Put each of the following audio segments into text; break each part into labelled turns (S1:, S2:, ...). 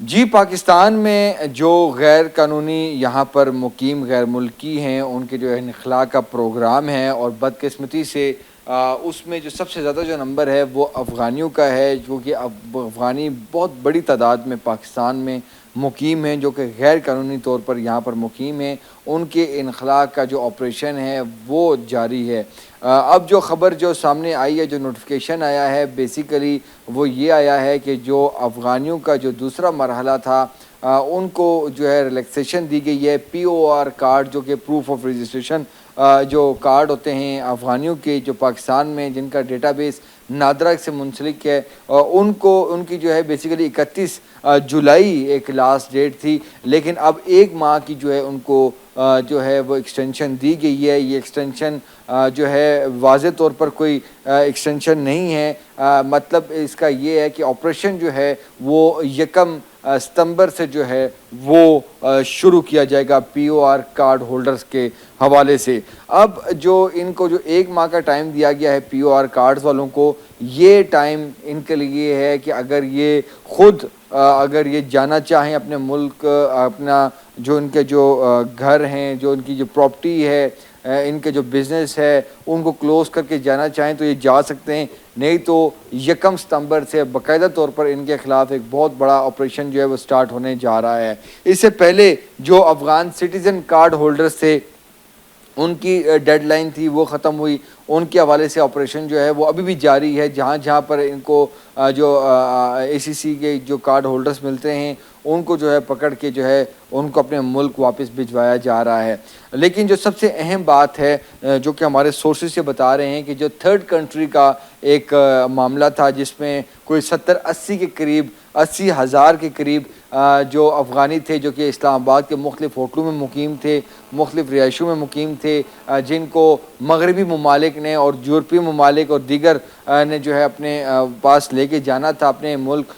S1: جی پاکستان میں جو غیر قانونی یہاں پر مقیم غیر ملکی ہیں ان کے جو انخلاء کا پروگرام ہے، اور بدقسمتی سے اس میں جو سب سے زیادہ جو نمبر ہے وہ افغانیوں کا ہے، کیونکہ افغانی بہت بڑی تعداد میں پاکستان میں مقیم ہیں جو کہ غیر قانونی طور پر یہاں پر مقیم ہیں۔ ان کے انخلاء کا جو آپریشن ہے وہ جاری ہے۔ اب جو خبر جو سامنے آئی ہے، جو نوٹیفیکیشن آیا ہے، بیسیکلی وہ یہ آیا ہے کہ جو افغانیوں کا جو دوسرا مرحلہ تھا ان کو جو ہے ریلیکسیشن دی گئی ہے۔ پی او آر کارڈ جو کہ پروف آف رجسٹریشن جو کارڈ ہوتے ہیں افغانیوں کے جو پاکستان میں جن کا ڈیٹا بیس نادرا سے منسلک ہے، ان کو ان کی جو ہے بیسیکلی 31 جولائی ایک لاسٹ ڈیٹ تھی، لیکن اب 1 ماہ کی جو ہے ان کو جو ہے وہ ایکسٹینشن دی گئی ہے۔ یہ ایکسٹینشن جو ہے واضح طور پر کوئی ایکسٹینشن نہیں ہے، مطلب اس کا یہ ہے کہ آپریشن جو ہے وہ 1 ستمبر سے جو ہے وہ شروع کیا جائے گا پی او آر کارڈ ہولڈرز کے حوالے سے۔ اب جو ان کو جو 1 ماہ کا ٹائم دیا گیا ہے پی او آر کارڈز والوں کو، یہ ٹائم ان کے لیے ہے کہ اگر یہ خود اگر یہ جانا چاہیں اپنے ملک، اپنا جو ان کے جو گھر ہیں، جو ان کی جو پراپرٹی ہے، ان کے جو بزنس ہے، ان کو کلوز کر کے جانا چاہیں تو یہ جا سکتے ہیں، نہیں تو 1 ستمبر سے باقاعدہ طور پر ان کے خلاف ایک بہت بڑا آپریشن جو ہے وہ سٹارٹ ہونے جا رہا ہے۔ اس سے پہلے جو افغان سٹیزن کارڈ ہولڈرز تھے ان کی ڈیڈ لائن تھی وہ ختم ہوئی، ان کے حوالے سے آپریشن جو ہے وہ ابھی بھی جاری ہے۔ جہاں جہاں پر ان کو جو اے سی سی کے جو کارڈ ہولڈرز ملتے ہیں ان کو جو ہے پکڑ کے جو ہے ان کو اپنے ملک واپس بھجوایا جا رہا ہے۔ لیکن جو سب سے اہم بات ہے جو کہ ہمارے سورسز سے بتا رہے ہیں کہ جو 3rd کنٹری کا ایک معاملہ تھا جس میں کوئی 70-80 کے قریب 80,000 کے قریب جو افغانی تھے جو کہ اسلام آباد کے مختلف ہوٹلوں میں مقیم تھے، مختلف رہائشوں میں مقیم تھے، جن کو مغربی ممالک نے اور یورپی ممالک اور دیگر نے جو ہے اپنے پاس لے کے جانا تھا اپنے ملک،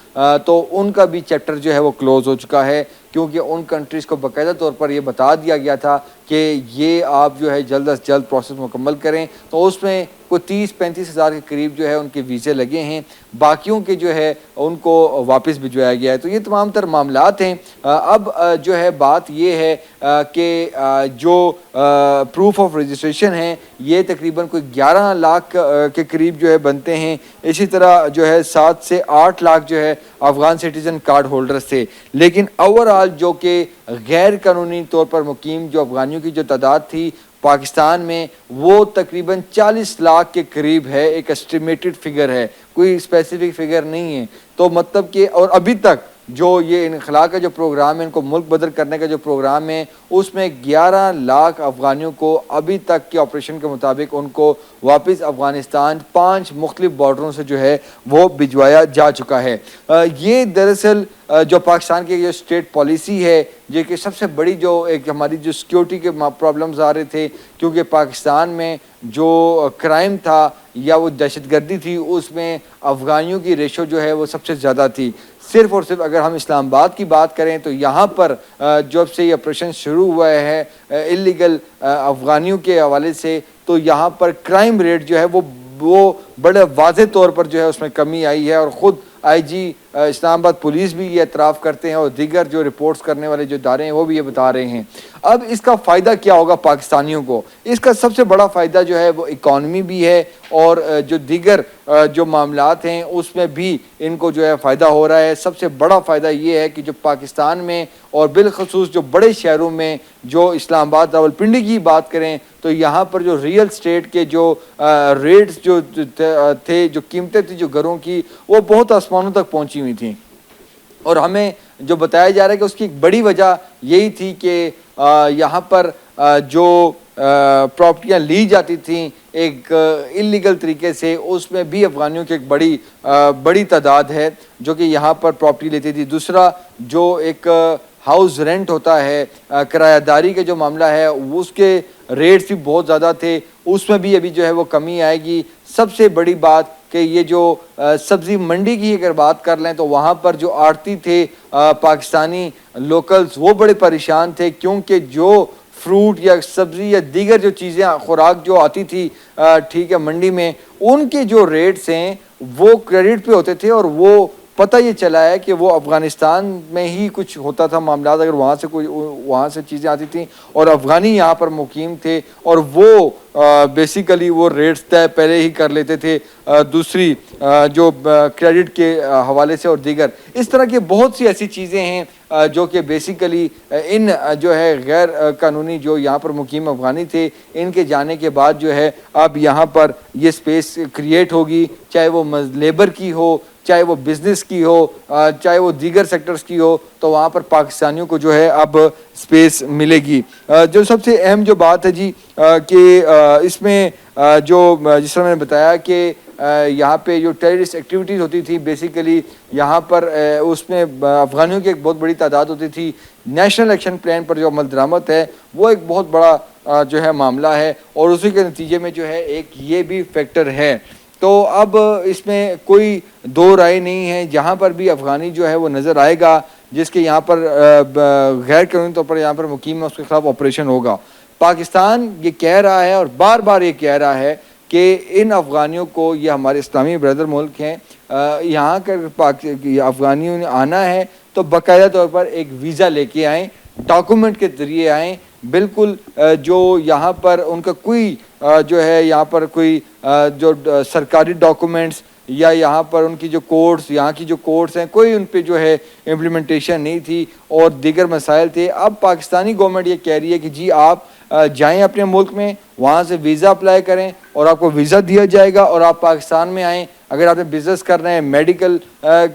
S1: تو ان کا بھی چیپٹر جو ہے وہ کلوز ہو چکا ہے، کیونکہ ان کنٹریز کو باقاعدہ طور پر یہ بتا دیا گیا تھا کہ یہ آپ جو ہے جلد از جلد پروسیس مکمل کریں۔ تو اس میں کوئی 30-35 ہزار کے قریب جو ہے ان کے ویزے لگے ہیں، باقیوں کے جو ہے ان کو واپس بھجوایا گیا ہے۔ تو یہ تمام تر معاملات ہیں۔ اب جو ہے بات یہ ہے کہ جو پروف آف رجسٹریشن ہیں یہ تقریباً کوئی 11 لاکھ کے قریب جو ہے بنتے ہیں، اسی طرح جو ہے 7 سے 8 لاکھ جو ہے افغان سٹیزن کارڈ ہولڈرز تھے، لیکن اوورآل جو کہ غیر قانونی طور پر مقیم جو افغانیوں کی جو تعداد تھی پاکستان میں وہ تقریباً 40 لاکھ کے قریب ہے۔ ایک اسٹیمیٹڈ فگر ہے، کوئی اسپیسیفک فگر نہیں ہے۔ تو مطلب کہ اور ابھی تک جو یہ انخلاء کا جو پروگرام ہے، ان کو ملک بدر کرنے کا جو پروگرام ہے، اس میں 11 لاکھ افغانیوں کو ابھی تک کے آپریشن کے مطابق ان کو واپس افغانستان 5 مختلف بارڈروں سے جو ہے وہ بھجوایا جا چکا ہے۔ یہ دراصل جو پاکستان کی جو سٹیٹ پالیسی ہے، یہ کہ سب سے بڑی جو ایک ہماری جو سیکیورٹی کے پرابلمز آ رہے تھے، کیونکہ پاکستان میں جو کرائم تھا یا وہ دہشت گردی تھی اس میں افغانیوں کی ریشو جو ہے وہ سب سے زیادہ تھی۔ صرف اور صرف اگر ہم اسلام آباد کی بات کریں تو یہاں پر جب سے یہ آپریشن شروع ہوا ہے اللیگل افغانیوں کے حوالے سے، تو یہاں پر کرائم ریٹ جو ہے وہ بڑے واضح طور پر جو ہے اس میں کمی آئی ہے، اور خود آئی جی اسلام آباد پولیس بھی یہ اعتراف کرتے ہیں، اور دیگر جو رپورٹس کرنے والے جو ادارے ہیں وہ بھی یہ بتا رہے ہیں۔ اب اس کا فائدہ کیا ہوگا پاکستانیوں کو؟ اس کا سب سے بڑا فائدہ جو ہے وہ اکانومی بھی ہے، اور جو دیگر جو معاملات ہیں اس میں بھی ان کو جو ہے فائدہ ہو رہا ہے۔ سب سے بڑا فائدہ یہ ہے کہ جو پاکستان میں اور بالخصوص جو بڑے شہروں میں، جو اسلام آباد راولپنڈی کی بات کریں تو یہاں پر جو ریئل اسٹیٹ کے جو ریٹس جو تھے، جو قیمتیں تھیں جو گھروں کی، وہ بہت آسمانوں تک پہنچی ہوئی تھیں، اور ہمیں جو بتایا جا رہا ہے کہ اس کی ایک بڑی وجہ یہی تھی کہ یہاں پر جو پراپرٹیاں لی جاتی تھیں ایک اللیگل طریقے سے، اس میں بھی افغانیوں کی ایک بڑی تعداد ہے جو کہ یہاں پر پراپرٹی لیتی تھی۔ دوسرا جو ایک ہاؤس رینٹ ہوتا ہے، کرایہ داری کا جو معاملہ ہے، اس کے ریٹس بھی بہت زیادہ تھے، اس میں بھی ابھی جو ہے وہ کمی آئے گی۔ سب سے بڑی بات کہ یہ جو سبزی منڈی کی اگر بات کر لیں تو وہاں پر جو آڑتی تھے پاکستانی لوکلز وہ بڑے پریشان تھے، کیونکہ جو فروٹ یا سبزی یا دیگر جو چیزیں خوراک جو آتی تھی ٹھیک ہے منڈی میں، ان کے جو ریٹس ہیں وہ کریڈٹ پہ ہوتے تھے، اور وہ پتہ یہ چلا ہے کہ وہ افغانستان میں ہی کچھ ہوتا تھا معاملات، اگر وہاں سے چیزیں آتی تھیں اور افغانی یہاں پر مقیم تھے اور وہ بیسیکلی وہ ریٹس طے پہلے ہی کر لیتے تھے دوسری جو کریڈٹ کے حوالے سے اور دیگر اس طرح کی بہت سی ایسی چیزیں ہیں جو کہ بیسیکلی ان جو ہے غیر قانونی جو یہاں پر مقیم افغانی تھے ان کے جانے کے بعد جو ہے اب یہاں پر یہ سپیس کریٹ ہوگی، چاہے وہ لیبر کی ہو، چاہے وہ بزنس کی ہو، چاہے وہ دیگر سیکٹرز کی ہو، تو وہاں پر پاکستانیوں کو جو ہے اب سپیس ملے گی۔ جو سب سے اہم جو بات ہے جی کہ اس میں جو جس طرح میں نے بتایا کہ یہاں پہ جو ٹیررسٹ ایکٹیویٹیز ہوتی تھی بیسیکلی یہاں پر اس میں افغانیوں کی ایک بہت بڑی تعداد ہوتی تھی۔ نیشنل ایکشن پلان پر جو عمل درآمد ہے وہ ایک بہت بڑا جو ہے معاملہ ہے اور اسی کے نتیجے میں جو ہے ایک یہ بھی فیکٹر ہے۔ تو اب اس میں کوئی دو رائے نہیں ہے، جہاں پر بھی افغانی جو ہے وہ نظر آئے گا جس کے یہاں پر غیر قانونی طور پر یہاں پر مقیم ہے اس کے خلاف آپریشن ہوگا۔ پاکستان یہ کہہ رہا ہے اور بار بار یہ کہہ رہا ہے کہ ان افغانیوں کو، یہ ہمارے اسلامی بردر ملک ہیں، یہاں کر افغانیوں نے آنا ہے تو باقاعدہ طور پر ایک ویزا لے کے آئیں، ڈاکومنٹ کے ذریعے آئیں، بالکل جو یہاں پر ان کا کوئی جو ہے یہاں پر کوئی جو سرکاری ڈاکومنٹس یا یہاں پر ان کی جو کورٹس، یہاں کی جو کورٹس ہیں، کوئی ان پہ جو ہے امپلیمنٹیشن نہیں تھی اور دیگر مسائل تھے۔ اب پاکستانی گورنمنٹ یہ کہہ رہی ہے کہ جی آپ جائیں اپنے ملک میں، وہاں سے ویزا اپلائی کریں اور آپ کو ویزا دیا جائے گا اور آپ پاکستان میں آئیں۔ اگر آپ نے بزنس کر رہے ہیں، میڈیکل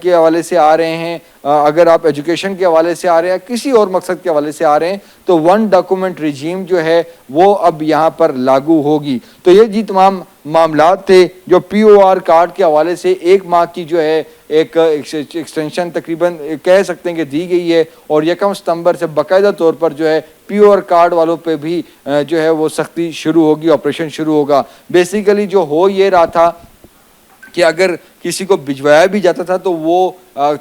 S1: کے حوالے سے آ رہے ہیں، اگر آپ ایجوکیشن کے حوالے سے آ رہے ہیں، کسی اور مقصد کے حوالے سے آ رہے ہیں، تو ون ڈاکومنٹ رجیم جو ہے وہ اب یہاں پر لاگو ہوگی۔ تو یہ جی تمام معاملات تھے جو پی او آر کارڈ کے حوالے سے 1 ماہ کی جو ہے ایک ایکسٹینشن تقریباً کہہ سکتے ہیں کہ دی گئی ہے اور 1 ستمبر سے باقاعدہ طور پر جو ہے پی او آر کارڈ والوں پہ بھی جو ہے وہ سختی شروع ہوگی، آپریشن شروع ہوگا۔ بیسیکلی جو ہو یہ رہا تھا کہ اگر کسی کو بھجوایا بھی جاتا تھا تو وہ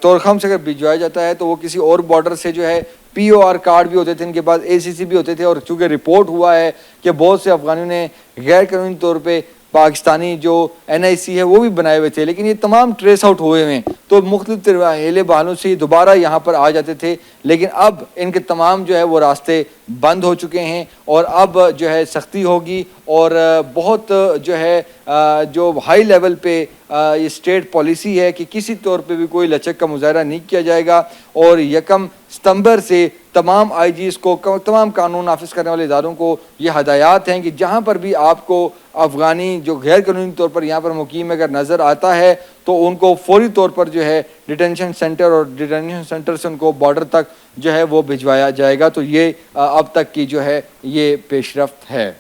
S1: طورخم سے اگر بھجوایا جاتا ہے تو وہ کسی اور بارڈر سے جو ہے پی او آر کارڈ بھی ہوتے تھے ان کے پاس، اے سی سی بھی ہوتے تھے، اور چونکہ رپورٹ ہوا ہے کہ بہت سے افغانیوں نے غیر قانونی طور پہ پاکستانی جو این آئی سی ہے وہ بھی بنائے ہوئے تھے، لیکن یہ تمام ٹریس آؤٹ ہوئے ہیں تو مختلف ہیلے بہانوں سے دوبارہ یہاں پر آ جاتے تھے، لیکن اب ان کے تمام جو ہے وہ راستے بند ہو چکے ہیں اور اب جو ہے سختی ہوگی اور بہت جو ہے جو ہائی لیول پہ یہ اسٹیٹ پالیسی ہے کہ کسی طور پہ بھی کوئی لچک کا مظاہرہ نہیں کیا جائے گا اور 1 ستمبر سے تمام آئی جیز کو، تمام قانون نافذ کرنے والے اداروں کو یہ ہدایات ہیں کہ جہاں پر بھی آپ کو افغانی جو غیر قانونی طور پر یہاں پر مقیم اگر نظر آتا ہے تو ان کو فوری طور پر جو ہے ڈیٹینشن سینٹر اور ڈیٹینشن سینٹر سے ان کو بارڈر تک جو ہے وہ بھجوایا جائے گا۔ تو یہ اب تک کی جو ہے یہ پیش رفت ہے۔